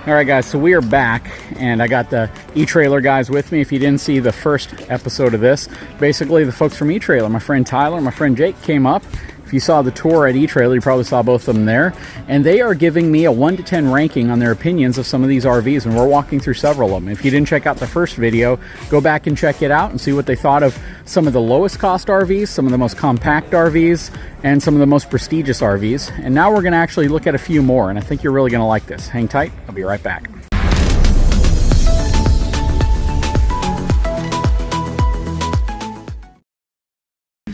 All right, guys, so we are back, and I got the eTrailer guys with me. If you didn't see the first episode of this, basically the folks from eTrailer, my friend Tyler, my friend Jake, came up. If you saw the tour at eTrailer, you probably saw both of them there. And they are giving me a 1 to 10 ranking on their opinions of some of these RVs, and we're walking through several of them. If you didn't check out the first video, go back and check it out and see what they thought of some of the lowest cost RVs, some of the most compact RVs, and some of the most prestigious RVs. And now we're going to actually look at a few more, and I think you're really going to like this. Hang tight. I'll be right back.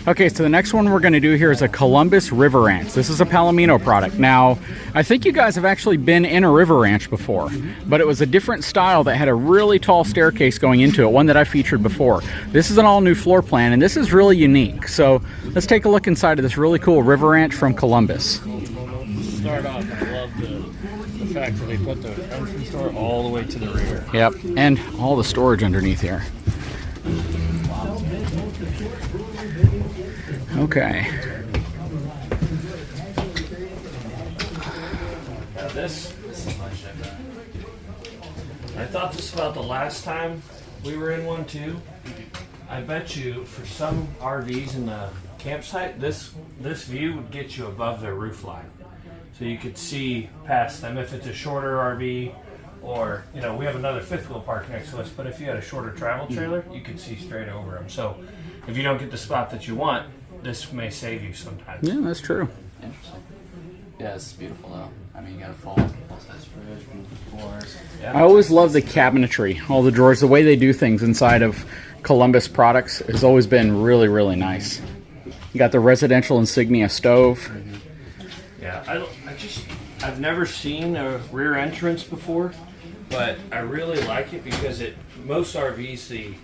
Okay, so the next one we're going to do here is a Columbus River Ranch. This is a Palomino product. Now, I think you guys have actually been in a river ranch before, but it was a different style that had a really tall staircase going into it, one that I featured before. This is an all-new floor plan, and this is really unique. So let's take a look inside of this really cool river ranch from Columbus. Start off, I love the fact that they put the entrance door all the way to the rear. Yep, and all the storage underneath here. Okay. Now this is my ship. I thought this about the last time we were in one too. I bet you for some RVs in the campsite, this view would get you above their roof line. So you could see past them if it's a shorter RV, or, you know, we have another fifth wheel park next to us, but if you had a shorter travel trailer, you could see straight over them. So if you don't get the spot that you want, this may save you sometimes. Yeah, that's true. Interesting. Yeah, it's beautiful though. I mean, you got a full-size fridge, floors. Yeah. I always love the cabinetry, all the drawers, the way they do things inside of Columbus products has always been really, really nice. You got the residential insignia stove. Mm-hmm. Yeah, I've never seen a rear entrance before, but I really like it because most RVs,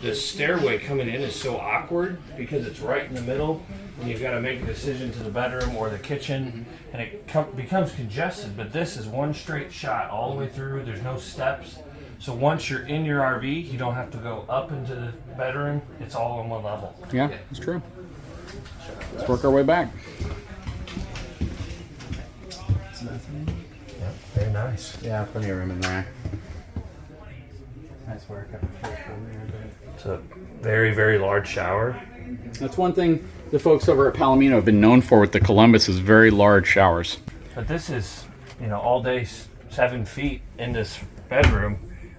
the stairway coming in is so awkward because it's right in the middle and you've got to make a decision to the bedroom or the kitchen, and it becomes congested. But this is one straight shot all the way through. There's no steps, so once you're in your RV, you don't have to go up into the bedroom. It's all on one level. Yeah, that's true. Let's work our way back. Yeah, very nice. Yeah, plenty of room in there. Nice work. It's a very, very large shower. That's one thing the folks over at Palomino have been known for with the Columbus is very large showers. But this is, all day 7 feet in this bedroom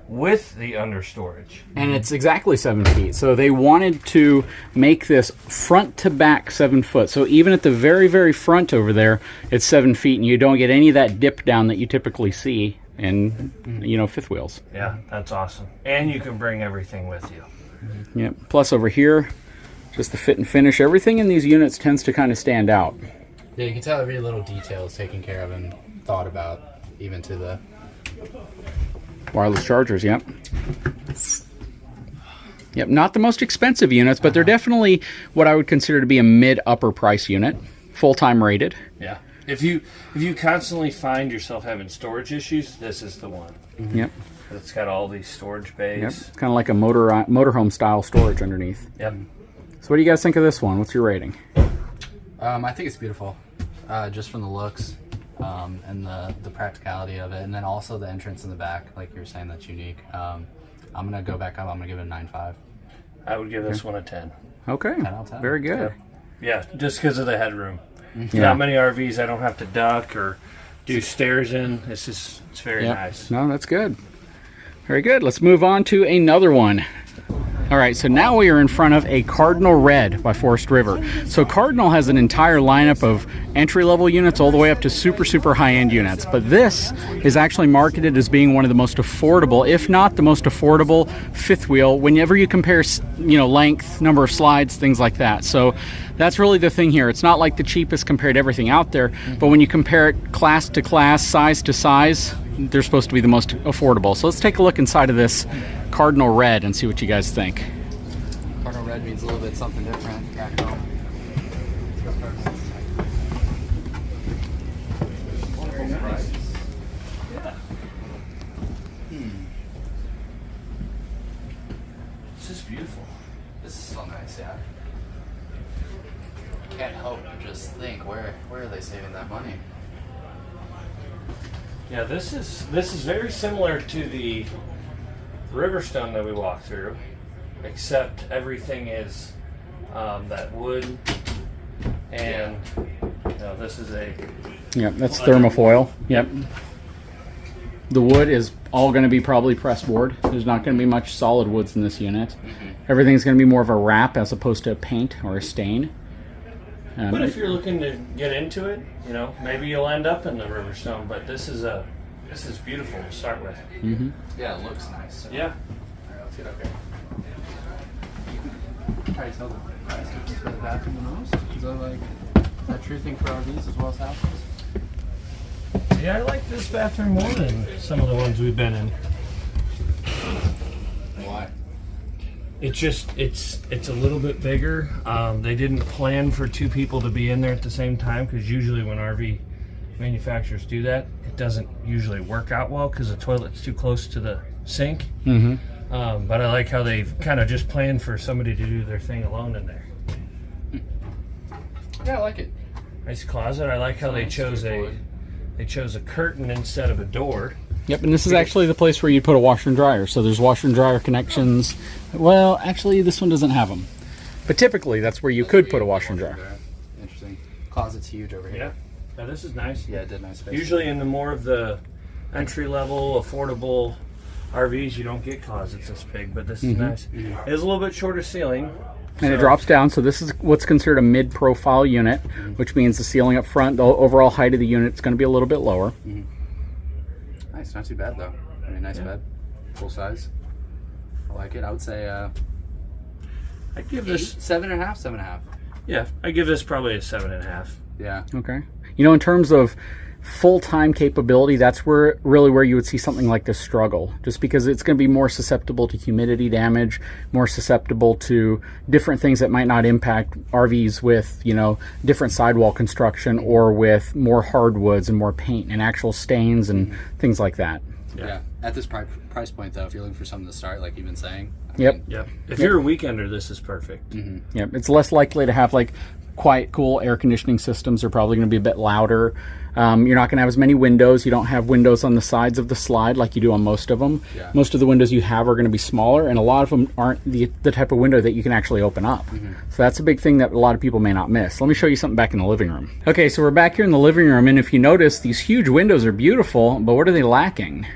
with the under storage. And it's exactly 7 feet. So they wanted to make this front to back 7 foot. So even at the very, very front over there, it's 7 feet, and you don't get any of that dip down that you typically see in, fifth wheels. Yeah, that's awesome. And you can bring everything with you. Yep. Plus over here, just the fit and finish. Everything in these units tends to kind of stand out. Yeah, you can tell every little detail is taken care of and thought about, even to the wireless chargers. Yep. Yep. Not the most expensive units, but they're definitely what I would consider to be a mid-upper price unit, full-time rated. Yeah. If you constantly find yourself having storage issues, this is the one. Yep. It's got all these storage bays. Yep. It's kind of like a motorhome style storage underneath. Yep. So what do you guys think of this one? What's your rating? I think it's beautiful, just from the looks and the practicality of it, and then also the entrance in the back, like you were saying, that's unique. I'm gonna go back up. I'm gonna give it a 9.5. I would give this one a 10. Okay. 10 out of 10. Very good. Yeah, just because of the headroom. Yeah. Not many RVs I don't have to duck or do stairs in. It's very nice. No, that's good. Very good. Let's move on to another one. All right, so now we are in front of a Cardinal Red by Forest River. So Cardinal has an entire lineup of entry-level units all the way up to super, super high-end units. But this is actually marketed as being one of the most affordable, if not the most affordable, fifth wheel whenever you compare, length, number of slides, things like that. So that's really the thing here. It's not like the cheapest compared to everything out there, but when you compare it class to class, size to size, they're supposed to be the most affordable. So let's take a look inside of this Cardinal Red and see what you guys think. Cardinal Red means a little bit something different back home. This is beautiful. This is so nice, yeah. Can't help but just think, where are they saving that money? Yeah, this is very similar to the Riverstone that we walked through, except everything is that wood, and this is a Yep, that's thermofoil. Yep. The wood is all going to be probably pressed board. There's not going to be much solid woods in this unit. Everything's going to be more of a wrap as opposed to a paint or a stain. But if you're looking to get into it, maybe you'll end up in the Riverstone. But this is beautiful to start with. Yeah, it looks nice. So. Yeah. All right, let's get up here. Try to tell the price difference for the bathroom the most. Is that like a true thing for RVs as well as houses? Yeah, I like this bathroom more than some of the ones we've been in. Why? It's a little bit bigger. They didn't plan for two people to be in there at the same time, because usually when RV manufacturers do that, it doesn't usually work out well because the toilet's too close to the sink. But I like how they've kind of just planned for somebody to do their thing alone in there. Yeah, I like it. Nice closet. I like how they chose a curtain instead of a door. Yep, and this is actually the place where you put a washer and dryer. So there's washer and dryer connections. Well, actually, this one doesn't have them. But typically, that's where you could put a washer and dryer. Interesting. Closet's huge over here. Yeah, this is nice. Yeah, it did nice space. Usually in the more of the entry-level, affordable RVs, you don't get closets this big, but this is nice. It has a little bit shorter ceiling. And it drops down, so this is what's considered a mid-profile unit, which means the ceiling up front, the overall height of the unit is going to be a little bit lower. Nice, not too bad though. I mean, nice bed, full size. I like it. I would say I'd give this 7.5, 7.5. Yeah, I give this probably a 7.5. Yeah. Okay. In terms of full-time capability, that's where you would see something like this struggle, just because it's going to be more susceptible to humidity damage, more susceptible to different things that might not impact RVs with, different sidewall construction or with more hardwoods and more paint and actual stains and things like that. Yeah. At this price point, though, if you're looking for something to start, like you've been saying. Yep. If you're a weekender, this is perfect. Yep. It's less likely to have quiet, cool air conditioning systems. They're probably going to be a bit louder. You're not going to have as many windows. You don't have windows on the sides of the slide like you do on most of them. Yeah. Most of the windows you have are going to be smaller, and a lot of them aren't the type of window that you can actually open up. So that's a big thing that a lot of people may not miss. Let me show you something back in the living room. Okay, so we're back here in the living room, and if you notice, these huge windows are beautiful, but what are they lacking?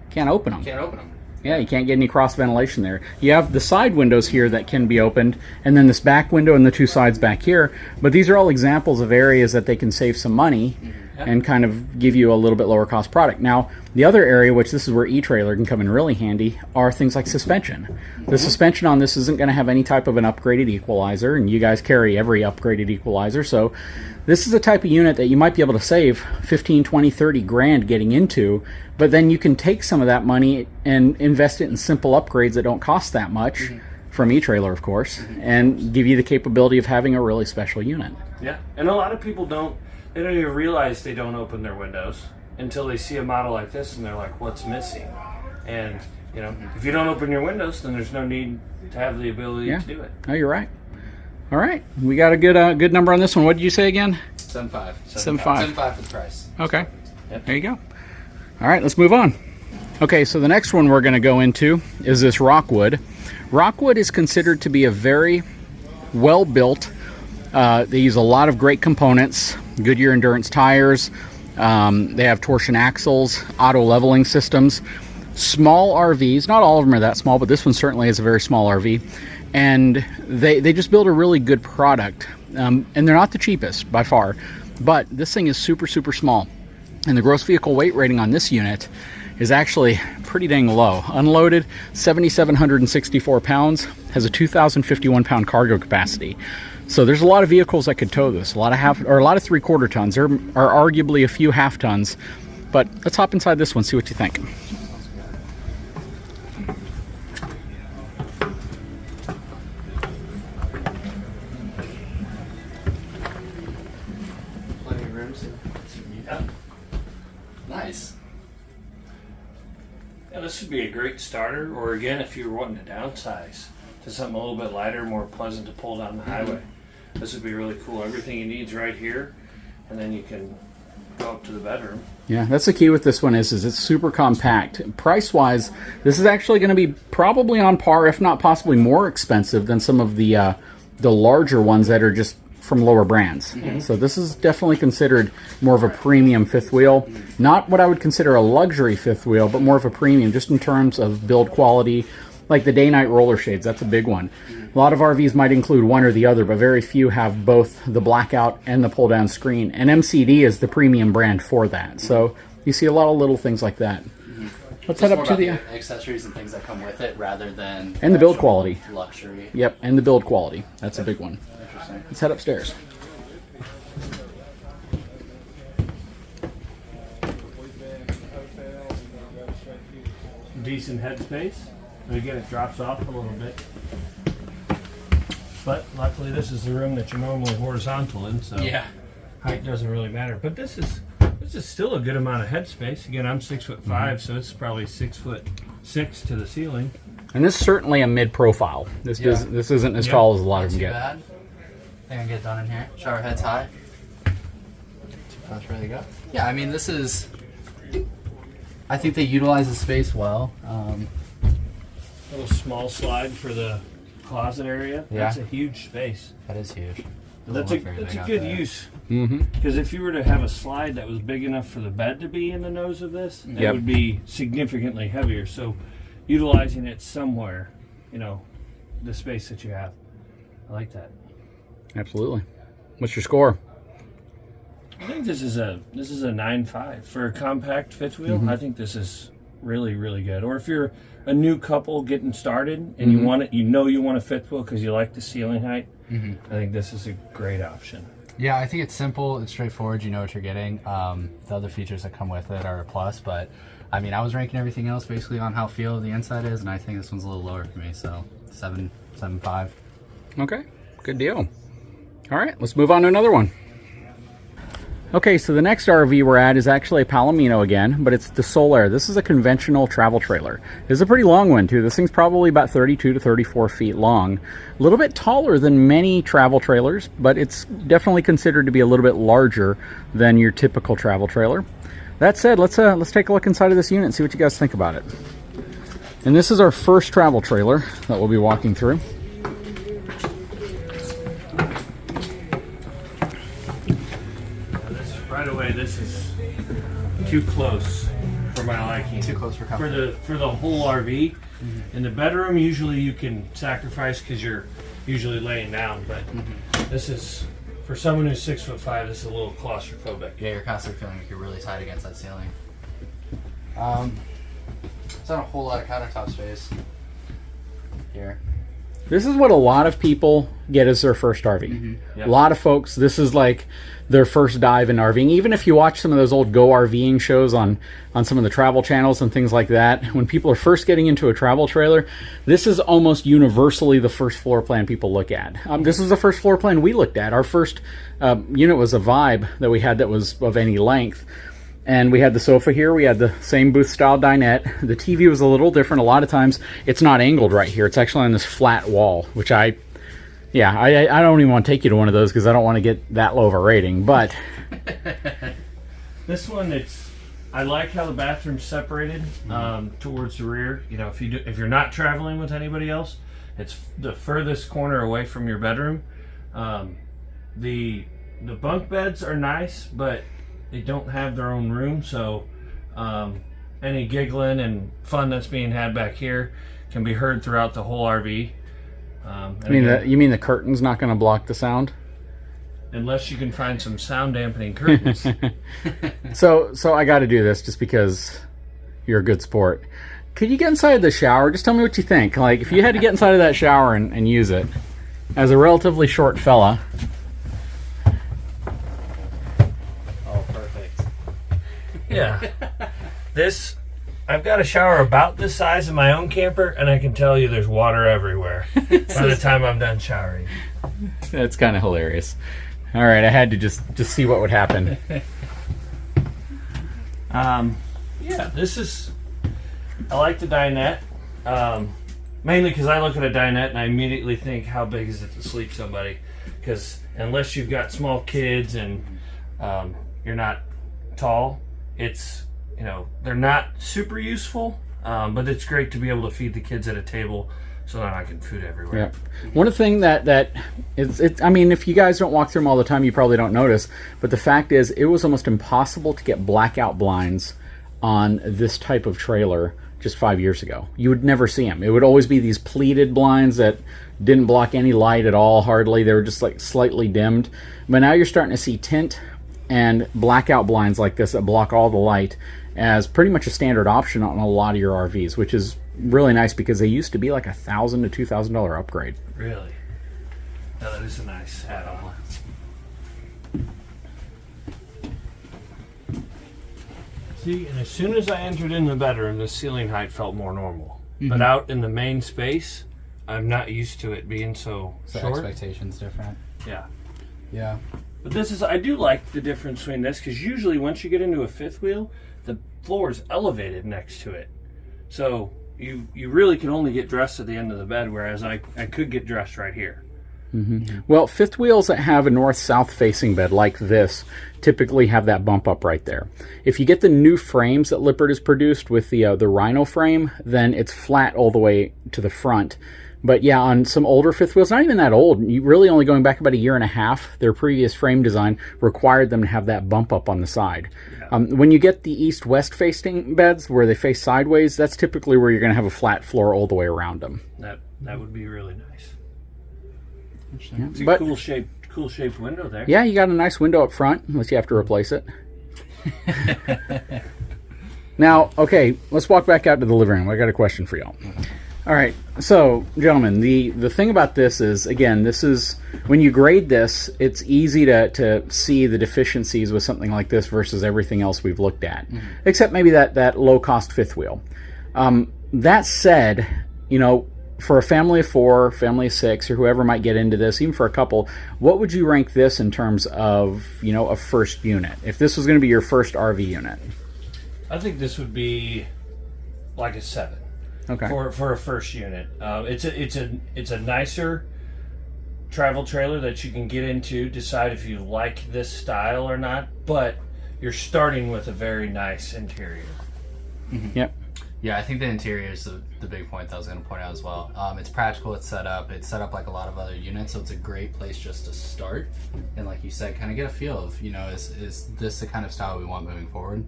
Can't open them. Can't open them. Yeah, you can't get any cross ventilation there. You have the side windows here that can be opened, and then this back window and the two sides back here. But these are all examples of areas that they can save some money and kind of give you a little bit lower cost product. Now, the other area, which this is where eTrailer can come in really handy, are things like suspension. The suspension on this isn't going to have any type of an upgraded equalizer, and you guys carry every upgraded equalizer, so this is a type of unit that you might be able to save 15, 20, 30 grand getting into, but then you can take some of that money and invest it in simple upgrades that don't cost that much, from eTrailer, of course, and give you the capability of having a really special unit. Yeah, and a lot of people don't even realize they don't open their windows until they see a model like this, and they're like, what's missing? And, if you don't open your windows, then there's no need to have the ability to do it. Oh, you're right. All right, we got a good number on this one. What did you say again? 7.5. 7.5. 7.5 for the price. Okay. There you go. All right, let's move on. Okay, so the next one we're going to go into is this Rockwood. Rockwood is considered to be a very well-built. They use a lot of great components, Goodyear endurance tires. They have torsion axles, auto leveling systems, small RVs. Not all of them are that small, but this one certainly is a very small RV. And they just build a really good product. And they're not the cheapest by far, but this thing is super, super small. And the gross vehicle weight rating on this unit is actually pretty dang low. Unloaded, 7,764 pounds, has a 2,051 pound cargo capacity. So there's a lot of vehicles that could tow this. A lot of 3/4 tons. There are arguably a few half tons. But let's hop inside this one, see what you think. Plenty of rooms. Yeah. Nice. Yeah, this would be a great starter, or again, if you were wanting to downsize to something a little bit lighter, more pleasant to pull down the highway. This would be really cool. Everything you need is right here, and then you can go up to the bedroom. Yeah, that's the key with this one is it's super compact. Price-wise, this is actually going to be probably on par, if not possibly more expensive than some of the larger ones that are just from lower brands. So this is definitely considered more of a premium fifth wheel. Not what I would consider a luxury fifth wheel, but more of a premium just in terms of build quality. Like the day-night roller shades, that's a big one. A lot of RVs might include one or the other, but very few have both the blackout and the pull-down screen. And MCD is the premium brand for that. So you see a lot of little things like that. Let's head up to the accessories and things that come with it rather than... And the build quality. Luxury. Yep, and the build quality. That's a big one. Interesting. Let's head upstairs. Decent headspace. And again, it drops off a little bit. But luckily this is the room that you're normally horizontal in, so Yeah. height doesn't really matter. But this is still a good amount of headspace. Again, I'm 6'5", so it's probably 6'6" to the ceiling. And this is certainly a mid-profile. This isn't as tall as a lot of them get. Bad. I think I can get done in here. Shower head's high. That's ready to go. Yeah, I mean, this is... I think they utilize the space well. Little small slide for the closet area. Yeah. That's a huge space. That is huge. That's a good use. Mm-hmm. Because if you were to have a slide that was big enough for the bed to be in the nose of this, it Yep. would be significantly heavier. So utilizing it somewhere, you know, the space that you have. I like that. Absolutely. What's your score? I think this is a 9.5 for a compact fifth wheel. I think this is really, really good. Or if you're a new couple getting started and you want it, you want a fifth wheel because you like the ceiling height. I think this is a great option. Yeah, I think it's simple, it's straightforward, you know what you're getting. The other features that come with it are a plus, but I mean, I was ranking everything else basically on how feel the inside is, and I think this one's a little lower for me, so 7.5. Okay, good deal. All right, let's move on to another one. Okay, so the next RV we're at is actually a Palomino again, but it's the Solaire. This is a conventional travel trailer. This is a pretty long one too. This thing's probably about 32 to 34 feet long. A little bit taller than many travel trailers, but it's definitely considered to be a little bit larger than your typical travel trailer. That said, let's take a look inside of this unit and see what you guys think about it. And this is our first travel trailer that we'll be walking through. Right away, this is too close for my liking. Too close for comfort. For the whole RV. In the bedroom, usually you can sacrifice because you're usually laying down, but this is, for someone who's 6'5", this is a little claustrophobic. Yeah, you're constantly feeling like you're really tight against that ceiling. It's not a whole lot of countertop space here. This is what a lot of people get as their first RV. Yep. A lot of folks, this is like their first dive in RVing. Even if you watch some of those old Go RVing shows on some of the travel channels and things like that, when people are first getting into a travel trailer, this is almost universally the first floor plan people look at. This was the first floor plan we looked at. Our first unit was a Vibe that we had that was of any length. And we had the sofa here. We had the same booth style dinette. The TV was a little different. A lot of times it's not angled right here. It's actually on this flat wall, which I don't even want to take you to one of those because I don't want to get that low of a rating. But this one, I like how the bathroom's separated towards the rear. You know, if you're not traveling with anybody else, it's the furthest corner away from your bedroom. The bunk beds are nice, but they don't have their own room, so any giggling and fun that's being had back here can be heard throughout the whole RV. You mean the curtain's not going to block the sound? Unless you can find some sound dampening curtains. So I got to do this just because you're a good sport. Could you get inside the shower? Just tell me what you think. Like, if you had to get inside of that shower and use it, as a relatively short fella. Yeah. I've got a shower about this size in my own camper, and I can tell you there's water everywhere by the time I'm done showering. That's kind of hilarious. All right, I had to just see what would happen. Yeah, I like the dinette. Mainly because I look at a dinette and I immediately think, how big is it to sleep somebody? Because unless you've got small kids and you're not tall, It's, you know, they're not super useful, but it's great to be able to feed the kids at a table so that I can food everywhere. Yeah. One of the thing that I mean, if you guys don't walk through them all the time, you probably don't notice. But the fact is, it was almost impossible to get blackout blinds on this type of trailer just 5 years ago. You would never see them. It would always be these pleated blinds that didn't block any light at all, hardly. They were just like slightly dimmed. But now you're starting to see tint and blackout blinds like this that block all the light as pretty much a standard option on a lot of your RVs, which is really nice because they used to be like $1,000 to $2,000 upgrade. Really? Yeah, that is a nice add-on. See, and as soon as I entered in the bedroom, the ceiling height felt more normal. But out in the main space, I'm not used to it being so short. Expectations different. Yeah. Yeah. But this is, I do like the difference between this, because usually once you get into a fifth wheel, the floor is elevated next to it. So you really can only get dressed at the end of the bed, whereas I could get dressed right here. Well, fifth wheels that have a north-south facing bed like this typically have that bump up right there. If you get the new frames that Lippert has produced with the Rhino frame, then it's flat all the way to the front. But yeah, on some older fifth wheels, not even that old, you really only going back about a year and a half, their previous frame design required them to have that bump up on the side. Yeah. When you get the east-west facing beds where they face sideways, that's typically where you're going to have a flat floor all the way around them. That would be really nice. Yeah, it's a cool shaped window there. Yeah, you got a nice window up front, unless you have to replace it. Now, okay, let's walk back out to the living room. I got a question for y'all. All right, so gentlemen, the thing about this is, again, this is when you grade this, it's easy to see the deficiencies with something like this versus everything else we've looked at, except maybe that low cost fifth wheel. That said, you know, for a family of 4, family of 6, or whoever might get into this, even for a couple, what would you rank this in terms of, you know, a first unit? If this was going to be your first RV unit, I think this would be like a 7. Okay. For a first unit, it's a nicer travel trailer that you can get into, decide if you like this style or not, but you're starting with a very nice interior. Yep. Yeah, I think the interior is the big point that I was going to point out as well. It's practical, it's set up like a lot of other units, so it's a great place just to start. And like you said, kind of get a feel of, you know, is this the kind of style we want moving forward?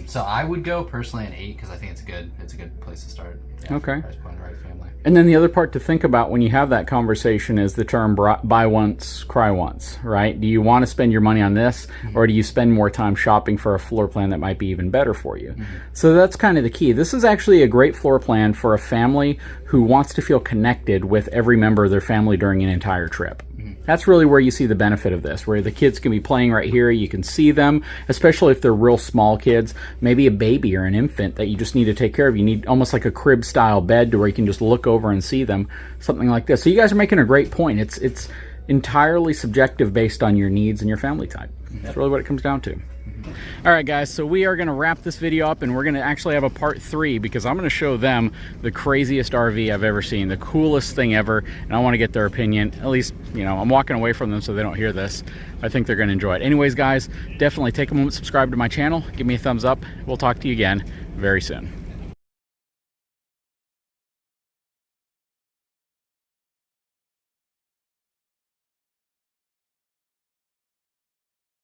So I would go personally an 8 because I think it's a good place to start. Yeah, okay. Price point, right family. And then the other part to think about when you have that conversation is the term buy once, cry once, right? Do you want to spend your money on this, or do you spend more time shopping for a floor plan that might be even better for you? So that's kind of the key. This is actually a great floor plan for a family who wants to feel connected with every member of their family during an entire trip. That's really where you see the benefit of this, where the kids can be playing right here. You can see them, especially if they're real small kids, maybe a baby or an infant that you just need to take care of. You need almost like a crib style bed to where you can just look over and see them, something like this. So you guys are making a great point. It's entirely subjective based on your needs and your family type. That's really what it comes down to. All right, guys, so we are going to wrap this video up, and we're going to actually have a part 3 because I'm going to show them the craziest RV I've ever seen, the coolest thing ever, and I want to get their opinion. At least, you know, I'm walking away from them so they don't hear this. I think they're going to enjoy it. Anyways, guys, definitely take a moment, subscribe to my channel, give me a thumbs up. We'll talk to you again very soon.